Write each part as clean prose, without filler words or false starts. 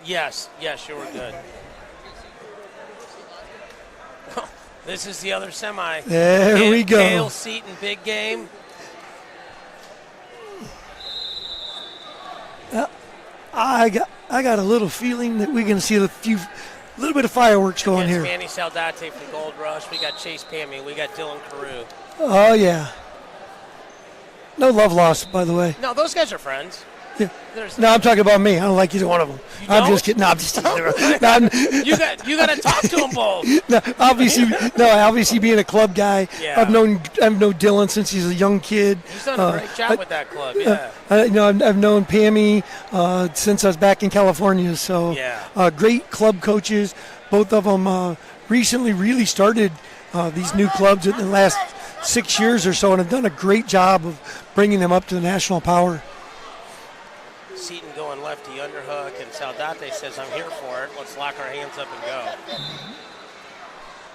Yes, you were good. This is the other semi. There we go. Cale, Seaton, big game. I got a little feeling that we're going to see a little bit of fireworks going here. Manny Saldate from Gold Rush. We got Chase Pammy. We got Dylan Carew. Oh, yeah. No love lost, by the way. No, those guys are friends. Yeah. No, I'm talking about me. I don't like either one of them. I'm just kidding. No, I'm just kidding. You got to talk to them both. Obviously being a club guy, yeah. I've known Dylan since he's a young kid. He's done a great job with that club. Yeah. I've known Pammy since I was back in California. So yeah. Great club coaches. Both of them recently really started these new clubs in the last 6 years or so, and have done a great job of bringing them up to the national power. Seaton going lefty underhook, and Saldate says, I'm here for it. Let's lock our hands up and go.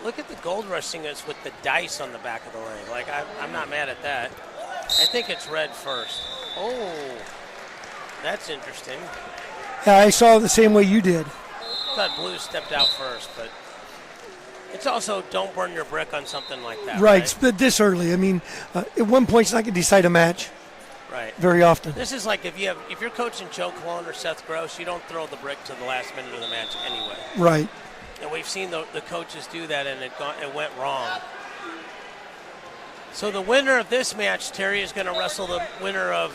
Look at the Gold Rush singers with the dice on the back of the ring. Like, I'm not mad at that. I think it's red first. Oh, that's interesting. Yeah, I saw it the same way you did. I thought blue stepped out first, but it's also don't burn your brick on something like that. Right, but this early. I mean, at one point, it's not going to decide a match. Right. Very often. This is like if you're coaching Joe Colon or Seth Gross, you don't throw the brick to the last minute of the match anyway. Right. And we've seen the coaches do that, and it went wrong. So the winner of this match, Terry, is going to wrestle the winner of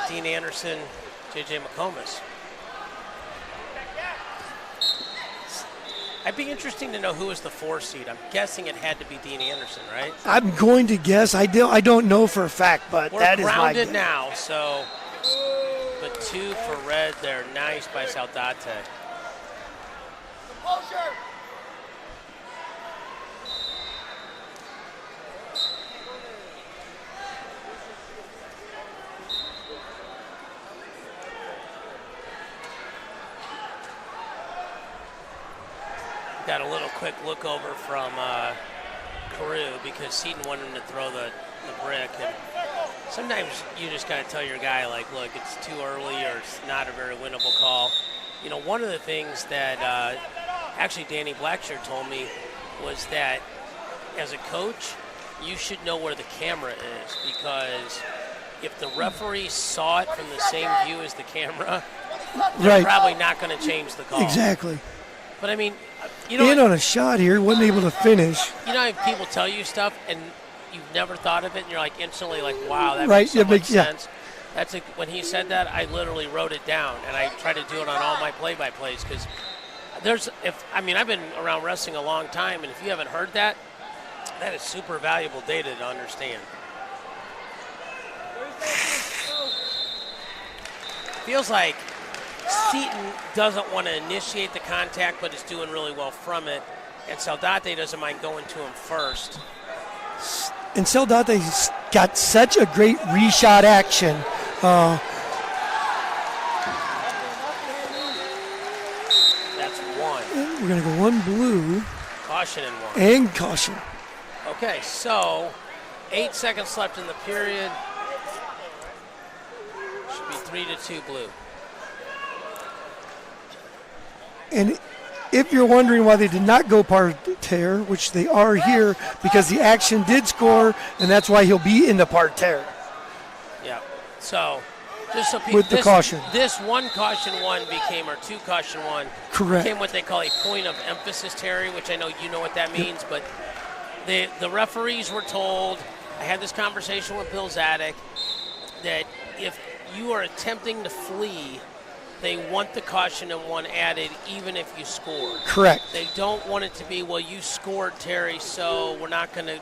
Dean Anderson, J.J. McComas. I'd be interesting to know who was the 4 seed. I'm guessing it had to be Dean Anderson, right? I'm going to guess. I don't know for a fact, but that is my guess. We're grounded now, so but 2 for red there. Nice by Saldate. Got a little quick look over from Carew because Seaton wanted him to throw the brick. And sometimes you just got to tell your guy, like, look, it's too early or it's not a very winnable call. You know, one of the things that actually Danny Blackshear told me was that as a coach, you should know where the camera is, because if the referee saw it from the same view as the camera, they're probably not going to change the call. Exactly. But, I mean, you know, in on a shot here, wasn't able to finish. You know how people tell you stuff and you've never thought of it, and you're like instantly like, wow, that makes so much sense. That's when he said that, I literally wrote it down, and I try to do it on all my play-by-plays, because I've been around wrestling a long time, and if you haven't heard that, that is super valuable data to understand. Feels like Seaton doesn't want to initiate the contact, but is doing really well from it. And Saldate doesn't mind going to him first. And Saldate's got such a great reshot action. That's 1. We're going to go 1 blue. Caution and 1. And caution. Okay, so 8 seconds left in the period. Should be 3-2 blue. And if you're wondering why they did not go parterre, which they are here, because the action did score, and that's why he'll be in the parterre. Yeah. So, just so people, with the caution. This 1 caution 1 became, or 2 caution 1, correct, became what they call a point of emphasis, Terry, which I know you know what that means, but the referees were told, I had this conversation with Bill Zadek, that if you are attempting to flee, they want the caution and 1 added even if you scored. Correct. They don't want it to be, well, you scored, Terry, so we're not going to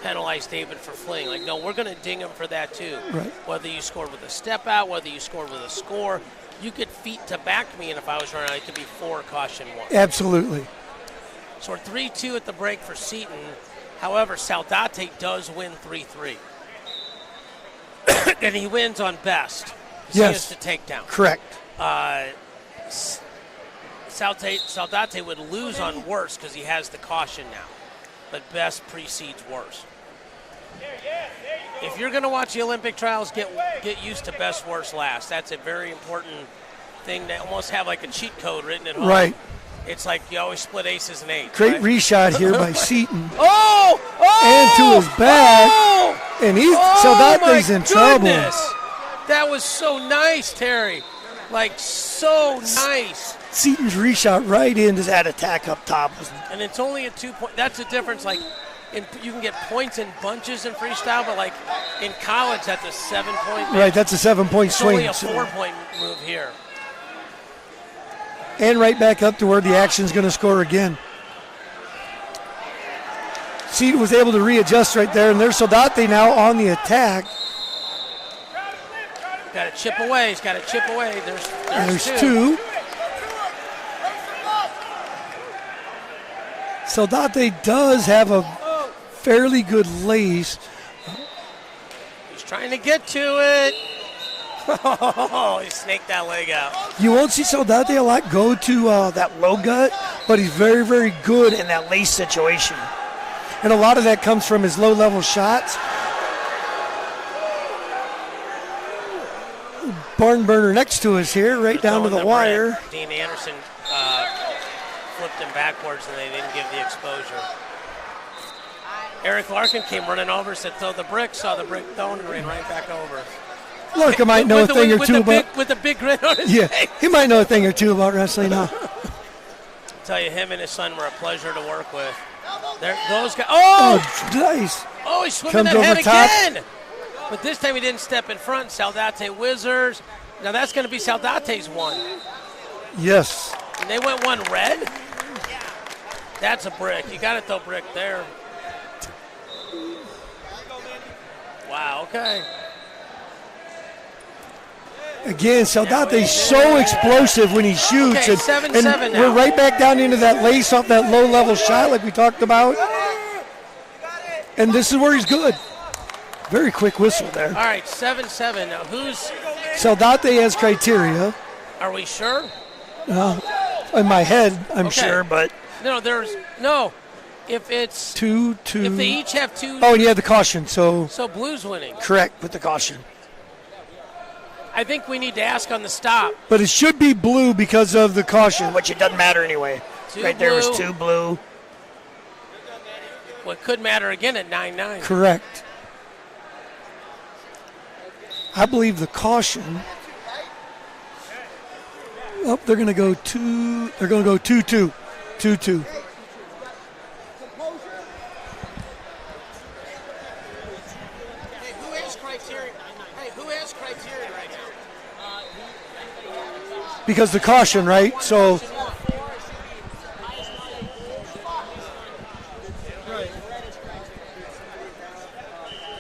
penalize David for fleeing. Like, no, we're going to ding him for that too. Right. Whether you scored with a step out, whether you scored with a score, you could feet to back me, and if I was running, it could be 4 caution 1. Absolutely. So we're 3-2 at the break for Seaton. However, Saldate does win 3-3. And he wins on best. Yes. He has the takedown. Correct. Saldate would lose on worse because he has the caution now, but best precedes worse. If you're going to watch the Olympic trials, get used to best, worst, last. That's a very important thing to almost have like a cheat code written at home. Right. It's like you always split aces and eights. Great right? reshot here by Seaton. Oh! And to his back. Oh! And Saldate's in Goodness. trouble. That was so nice, Terry. Like, so nice. Seaton's reshot right into that attack up top. And it's only a 2-point. That's the difference. Like, you can get points in bunches in freestyle, but like in college, that's a 7-point. Right, that's a 7-point swing. It's only a 4-point move here. And right back up to where the action's going to score again. Seaton was able to readjust right there, and there's Saldate now on the attack. Got to chip away. He's got to chip away. There's two. Saldate does have a fairly good lace. He's trying to get to it. Oh, he snaked that leg out. You won't see Saldate a lot go to that low gut, but he's very, very good in that lace situation. And a lot of that comes from his low-level shots. Barn burner next to us here, right down to the wire. Dean Anderson flipped him backwards, and they didn't give the exposure. Eric Larkin came running over, said throw the brick, saw the brick thrown, and ran right back over. Larkin might know a thing or two about. With a big grin on his face. He might know a thing or two about wrestling now. I tell you, him and his son were a pleasure to work with. Those guys. Oh, nice. Oh, he's swimming that head again. But this time he didn't step in front. Saldate whizzers. Now that's going to be Saldate's one. Yes. And they went one red. That's a brick. You got to throw brick there. Wow, okay. Again, Saldate's so explosive when he shoots. Okay, 7-7 and now. We're right back down into that lace off that low-level shot like we talked about. And this is where he's good. Very quick whistle there. All right, 7-7. Now who's... Saldate has criteria. Are we sure? In my head, I'm sure, but... No, if it's... 2-2. If they each have two... Oh, and you have the caution, so... So Blue's winning. Correct, with the caution. I think we need to ask on the stop. But it should be blue because of the caution, which it doesn't matter anyway. Right there was 2 blue. Well, it could matter again at 9-9. Correct. I believe the caution. Oh, they're going to go 2. They're going to go 2-2. 2-2. Because the caution, right? So. Right.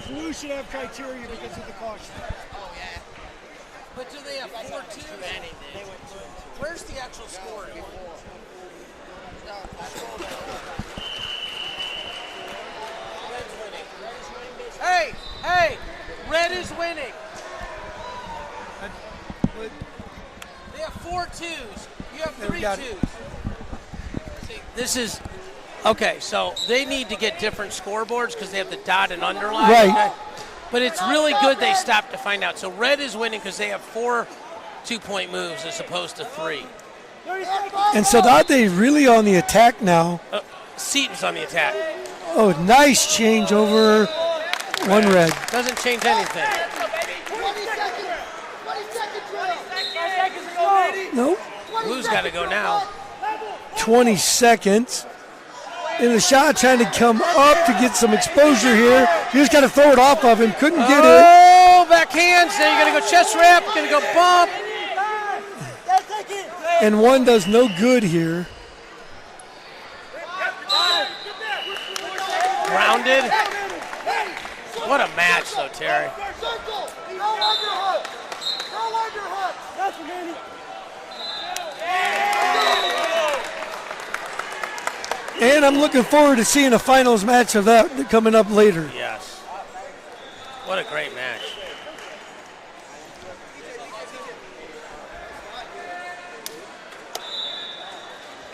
Blue should have criteria because of the caution. Oh, yeah. But do they have 4-2? Where's the actual score? Hey! Red is winning. They have 4 twos. You have 3 twos. See, this is okay. So they need to get different scoreboards because they have the dot and underline. Right. Okay? But it's really good they stopped to find out. So red is winning because they have 4 2-point moves as opposed to 3. And Saldate really on the attack now. Seaton's on the attack. Oh, nice change over. 1 red. Doesn't change anything. Nope. Blue's got to go now. 20 seconds. In the shot, trying to come up to get some exposure here. He just got to throw it off of him. Couldn't get it. Oh, backhands. Then you're going to go chest wrap. Going to go bump. And one does no good here. Grounded. What a match, though, Terry. And I'm looking forward to seeing a finals match of that coming up later. Yes. What a great match.